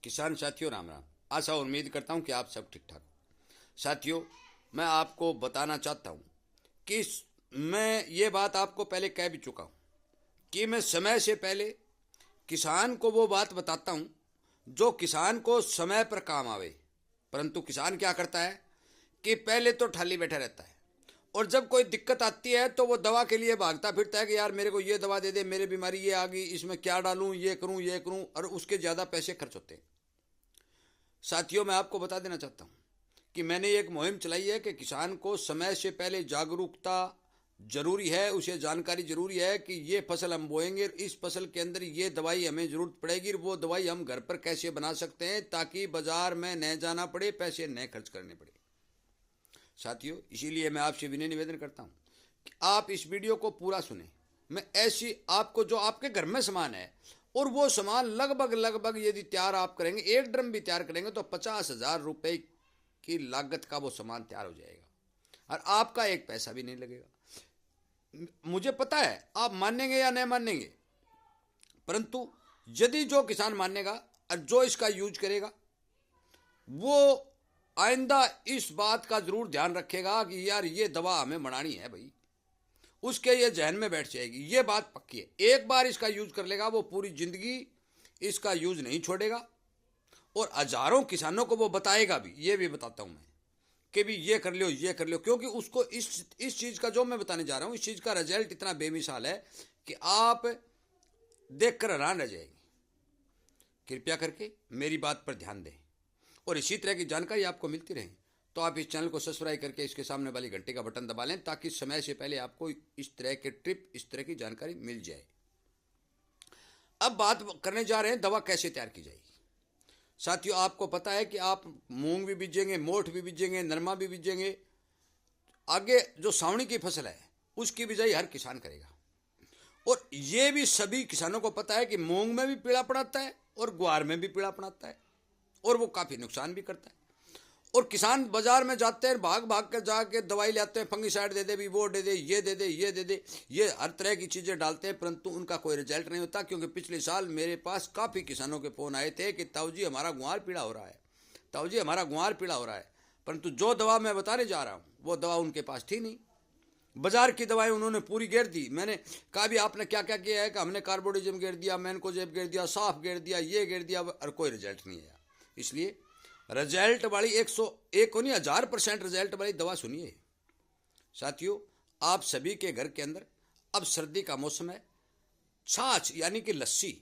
किसान साथियों राम राम। आशा और उम्मीद करता हूं कि आप सब ठीक ठाक हो। साथियों, मैं आपको बताना चाहता हूं कि मैं ये बात आपको पहले कह भी चुका हूं कि मैं समय से पहले किसान को वो बात बताता हूं जो किसान को समय पर काम आवे। परंतु किसान क्या करता है कि पहले तो ठाली बैठा रहता है और जब कोई दिक्कत आती है तो वो दवा के लिए भागता फिरता है कि यार मेरे को ये दवा दे दे, मेरे बीमारी ये आ गई, इसमें क्या डालूं, ये करूं, और उसके ज़्यादा पैसे खर्च होते हैं। साथियों, मैं आपको बता देना चाहता हूँ कि मैंने एक मुहिम चलाई है कि किसान को समय से पहले जागरूकता जरूरी है, उसे जानकारी जरूरी है कि ये फसल हम बोएंगे, इस फसल के अंदर ये दवाई हमें जरूरत पड़ेगी, वो दवाई हम घर पर कैसे बना सकते हैं ताकि बाजार में न जाना पड़े, पैसे न खर्च करने पड़े। साथियों, इसीलिए मैं आपसे विनय निवेदन करता हूँ कि आप इस वीडियो को पूरा सुने। मैं ऐसी आपको जो आपके घर में सामान है और वो सामान लगभग यदि तैयार आप करेंगे, एक ड्रम भी तैयार करेंगे तो 50,000 रुपये की लागत का वो सामान तैयार हो जाएगा और आपका एक पैसा भी नहीं लगेगा। मुझे पता है आप मानेंगे या नहीं मानेंगे, परंतु यदि जो किसान मानेगा और जो इसका यूज करेगा वो आइंदा इस बात का जरूर ध्यान रखेगा कि यार ये दवा हमें बनानी है भाई, उसके ये जहन में बैठ जाएगी। ये बात पक्की है। एक बार इसका यूज कर लेगा वो पूरी जिंदगी इसका यूज नहीं छोड़ेगा और हजारों किसानों को वो बताएगा भी। ये भी बताता हूं मैं कि भी ये कर लो, ये कर लो, क्योंकि उसको इस चीज का जो मैं बताने जा रहा हूं, इस चीज का रिजल्ट इतना बेमिसाल है कि आप देखकर हैरान रह जाएंगे। कृपया करके मेरी बात पर ध्यान दें और इसी तरह की जानकारी आपको मिलती रहे तो आप इस चैनल को सब्सक्राइब करके इसके सामने वाली घंटे का बटन दबा लें ताकि समय से पहले आपको इस तरह के ट्रिप, इस तरह की जानकारी मिल जाए। अब बात करने जा रहे हैं दवा कैसे तैयार की जाएगी। साथियों, आपको पता है कि आप मूंग भी बीजेंगे, मोठ भी बीजेंगे, नरमा भी बीजेंगे, आगे जो सावणी की फसल है उसकी बिजाई हर किसान करेगा। और ये भी सभी किसानों को पता है कि मूंग में भी पीलापन आता है और ग्वार में भी पीलापन आता है और वो काफ़ी नुकसान भी करता है। और किसान बाजार में जाते हैं, भाग भाग कर जाके दवाई लाते हैं, फंगिसाइड दे दे भी, वो दे दे, ये दे दे, ये दे दे, ये हर तरह की चीज़ें डालते हैं, परंतु उनका कोई रिजल्ट नहीं होता। क्योंकि पिछले साल मेरे पास काफ़ी किसानों के फ़ोन आए थे कि ताऊ जी हमारा गुआर पीला हो रहा है, ताऊ जी हमारा गुआर पीला हो रहा है, परंतु जो दवा मैं बताने जा रहा हूँ वो दवा उनके पास थी नहीं। बाजार की दवाएं उन्होंने पूरी घेर दी। मैंने कहा भी आपने क्या क्या किया है कि हमने कार्बोडिजम घेर दिया, मैनकोजेब घेर दिया, साफ घेर दिया, ये घेर दिया, और कोई रिजल्ट नहीं आया। इसलिए रिजल्ट वाली 101 नहीं 1000% रिजल्ट वाली दवा सुनिए। साथियों, आप सभी के घर के अंदर अब सर्दी का मौसम है, छाछ यानी कि लस्सी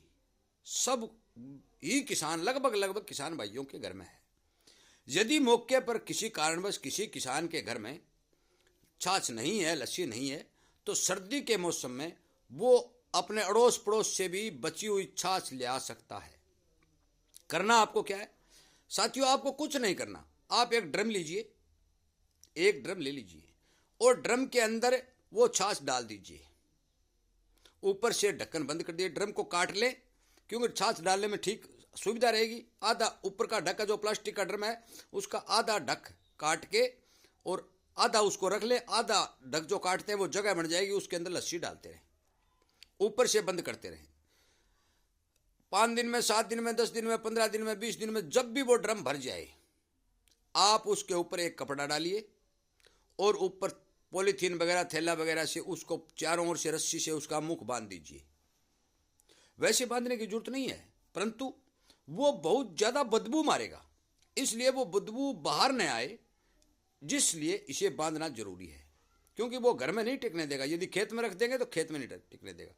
सब ही किसान लगभग किसान भाइयों के घर में है। यदि मौके पर किसी कारणवश किसी किसान के घर में छाछ नहीं है, लस्सी नहीं है, तो सर्दी के मौसम में वो अपने अड़ोस पड़ोस से भी बची हुई छाछ ले आ सकता है। करना आपको क्या है साथियों, आपको कुछ नहीं करना। आप एक ड्रम लीजिए, एक ड्रम ले लीजिए और ड्रम के अंदर वो छाछ डाल दीजिए, ऊपर से ढक्कन बंद कर दिए, ड्रम को काट लें क्योंकि छाछ डालने में ठीक सुविधा रहेगी। आधा ऊपर का ढक्का जो प्लास्टिक का ड्रम है उसका आधा ढक काट के और आधा उसको रख ले, आधा ढक जो काटते हैं वो जगह बन जाएगी, उसके अंदर लस्सी डालते रहें, ऊपर से बंद करते रहें। 5 दिन में, 7 दिन में, 10 दिन में, 15 दिन में, 20 दिन में, जब भी वो ड्रम भर जाए आप उसके ऊपर एक कपड़ा डालिए और ऊपर पॉलीथीन वगैरह, थैला वगैरह से उसको चारों ओर से रस्सी से उसका मुख बांध दीजिए। वैसे बांधने की जरूरत नहीं है, परंतु वो बहुत ज़्यादा बदबू मारेगा, इसलिए वो बदबू बाहर न आए, जिसलिए इसे बांधना जरूरी है। क्योंकि वो घर में नहीं टिकने देगा, यदि खेत में रख देंगे तो खेत में नहीं टिकने देगा।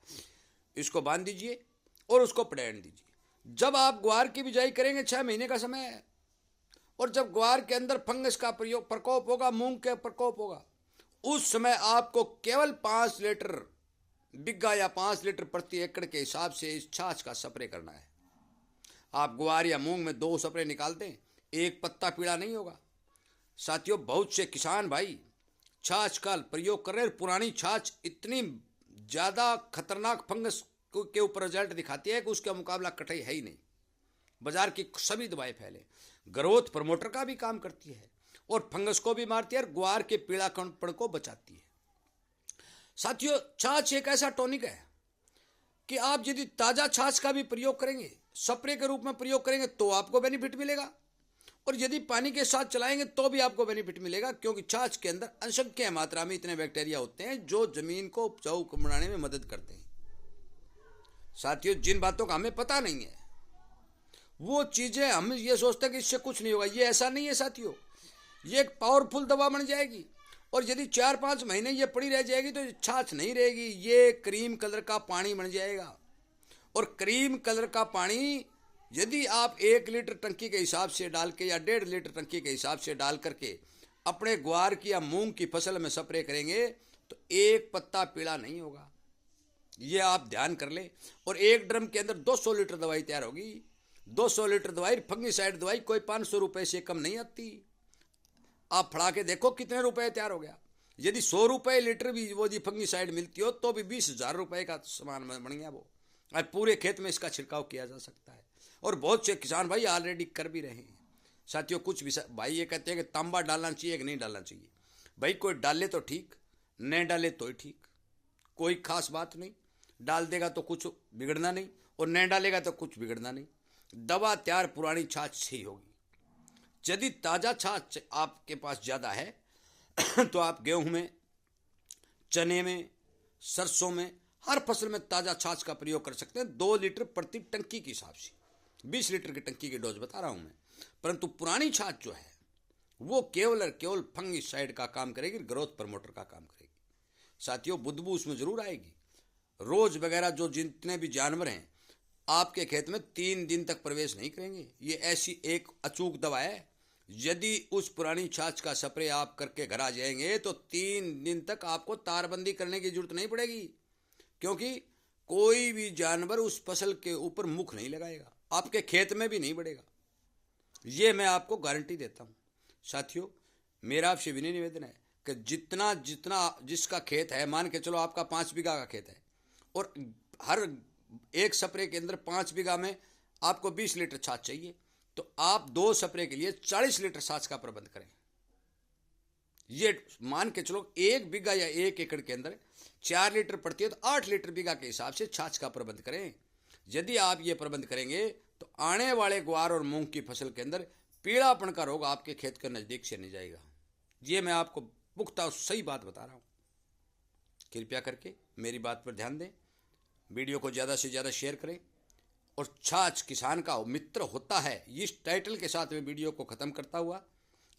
इसको बांध दीजिए और उसको पलट दीजिए। जब आप ग्वार की बिजाई करेंगे 6 महीने का समय है, और जब ग्वार के अंदर फंगस का प्रकोप होगा, मूंग के प्रकोप होगा, उस समय आपको केवल 5 लीटर बिग्गा या 5 लीटर प्रति एकड़ के हिसाब से इस छाछ का स्प्रे करना है। आप ग्वार या मूंग में 2 स्प्रे निकाल दें, एक पत्ता पीला नहीं होगा। साथियों, बहुत से किसान भाई छाछ का प्रयोग कर रहे हैं। पुरानी छाछ इतनी ज़्यादा खतरनाक फंगस के ऊपर रिजल्ट दिखाती है कि उसका मुकाबला कतई है ही नहीं। बाजार की सभी दवाएं फैले, ग्रोथ प्रमोटर का भी काम करती है और फंगस को भी मारती है और ग्वार के पीलापन को बचाती है। साथियों, छाछ एक ऐसा टॉनिक है कि आप यदि ताज़ा छाछ का भी प्रयोग करेंगे स्प्रे के रूप में प्रयोग करेंगे तो आपको बेनिफिट मिलेगा, और यदि पानी के साथ चलाएंगे तो भी आपको बेनिफिट मिलेगा, क्योंकि छाछ के अंदर असंख्य मात्रा में इतने बैक्टीरिया होते हैं जो जमीन को उपजाऊ बनाने में मदद करते हैं। साथियों, जिन बातों का हमें पता नहीं है वो चीजें हम ये सोचते हैं कि इससे कुछ नहीं होगा, ये ऐसा नहीं है साथियों। ये एक पावरफुल दवा बन जाएगी, और यदि 4-5 महीने ये पड़ी रह जाएगी तो छाछ नहीं रहेगी, ये क्रीम कलर का पानी बन जाएगा। और क्रीम कलर का पानी यदि आप 1 लीटर टंकी के हिसाब से डाल के या 1.5 लीटर टंकी के हिसाब से डाल करके अपने ग्वार की या मूंग की फसल में स्प्रे करेंगे तो एक पत्ता पीला नहीं होगा, ये आप ध्यान कर ले। और एक ड्रम के अंदर 200 लीटर दवाई तैयार होगी। 200 लीटर दवाई, फंगिसाइड दवाई कोई 500 रुपए से कम नहीं आती। आप फड़ा के देखो कितने रुपए तैयार हो गया। यदि 100 रुपए लीटर भी वो फंगिसाइड मिलती हो तो भी 20,000 रुपए का सामान बन गया वो। आज पूरे खेत में इसका छिड़काव किया जा सकता है, और बहुत से किसान भाई ऑलरेडी कर भी रहे हैं। साथियों, कुछ भाई ये कहते हैं कि तांबा डालना चाहिए कि नहीं डालना चाहिए। भाई कोई डाले तो ठीक, नहीं डाले तो ही ठीक, कोई खास बात नहीं। डाल देगा तो कुछ बिगड़ना नहीं, और नहीं डालेगा तो कुछ बिगड़ना नहीं। दवा तैयार पुरानी छाछ से ही होगी। यदि ताज़ा छाछ आपके पास ज़्यादा है तो आप गेहूं में, चने में, सरसों में, हर फसल में ताज़ा छाछ का प्रयोग कर सकते हैं 2 लीटर प्रति टंकी के हिसाब से। 20 लीटर की टंकी की डोज बता रहा हूं मैं। परंतु पुरानी छाछ जो है वो केवल और केवल फंगिसाइड का काम करेगी, ग्रोथ प्रमोटर का काम करेगी। साथियों, बदबू उसमें जरूर आएगी। रोज वगैरह जो जितने भी जानवर हैं आपके खेत में 3 दिन तक प्रवेश नहीं करेंगे। ये ऐसी एक अचूक दवा है, यदि उस पुरानी छाछ का स्प्रे आप करके घर आ जाएंगे तो 3 दिन तक आपको तारबंदी करने की जरूरत नहीं पड़ेगी, क्योंकि कोई भी जानवर उस फसल के ऊपर मुख नहीं लगाएगा, आपके खेत में भी नहीं बढ़ेगा। ये मैं आपको गारंटी देता हूँ। साथियों, मेरा आपसे विनय निवेदन है कि जितना जितना जिसका खेत है, मान के चलो आपका 5 बीघा का खेत है, और हर एक स्प्रे के अंदर 5 बीघा में आपको 20 लीटर छाछ चाहिए, तो आप 2 स्प्रे के लिए 40 लीटर छाछ का प्रबंध करें। ये मान के चलो 1 बीघा या 1 एकड़ के अंदर 4 लीटर पड़ती है, तो 8 लीटर बीघा के हिसाब से छाछ का प्रबंध करें। यदि आप ये प्रबंध करेंगे तो आने वाले ग्वार और मूंग की फसल के अंदर पीड़ापन का रोग आपके खेत के नजदीक से नहीं जाएगा। ये मैं आपको पुख्ता और सही बात बता रहा हूँ। कृपया करके मेरी बात पर ध्यान दें, वीडियो को ज़्यादा से ज़्यादा शेयर करें, और छाछ किसान का मित्र होता है, इस टाइटल के साथ मैं वीडियो को ख़त्म करता हुआ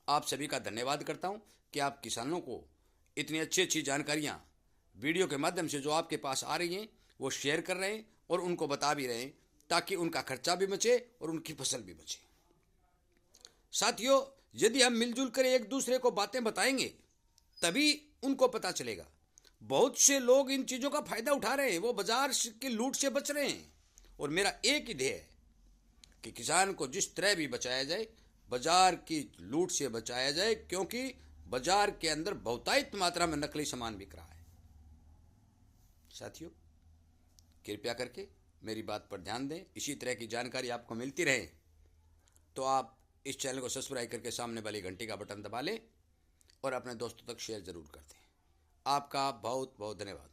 आप सभी का धन्यवाद करता हूं कि आप किसानों को इतनी अच्छी जानकारियां वीडियो के माध्यम से जो आपके पास आ रही हैं वो शेयर कर रहे हैं, और उनको बता भी रहे हैं, ताकि उनका खर्चा भी बचे और उनकी फसल भी बचे। साथियों, यदि हम मिलजुल कर एक दूसरे को बातें बताएंगे तभी उनको पता चलेगा। बहुत से लोग इन चीज़ों का फायदा उठा रहे हैं, वो बाजार की लूट से बच रहे हैं, और मेरा एक ही ध्येय है कि किसान को जिस तरह भी बचाया जाए, बाजार की लूट से बचाया जाए, क्योंकि बाजार के अंदर बहुतायत मात्रा में नकली सामान बिक रहा है। साथियों, कृपया करके मेरी बात पर ध्यान दें। इसी तरह की जानकारी आपको मिलती रहे तो आप इस चैनल को सब्सक्राइब करके सामने वाली घंटी का बटन दबा लें और अपने दोस्तों तक शेयर जरूर कर दें। आपका बहुत बहुत धन्यवाद।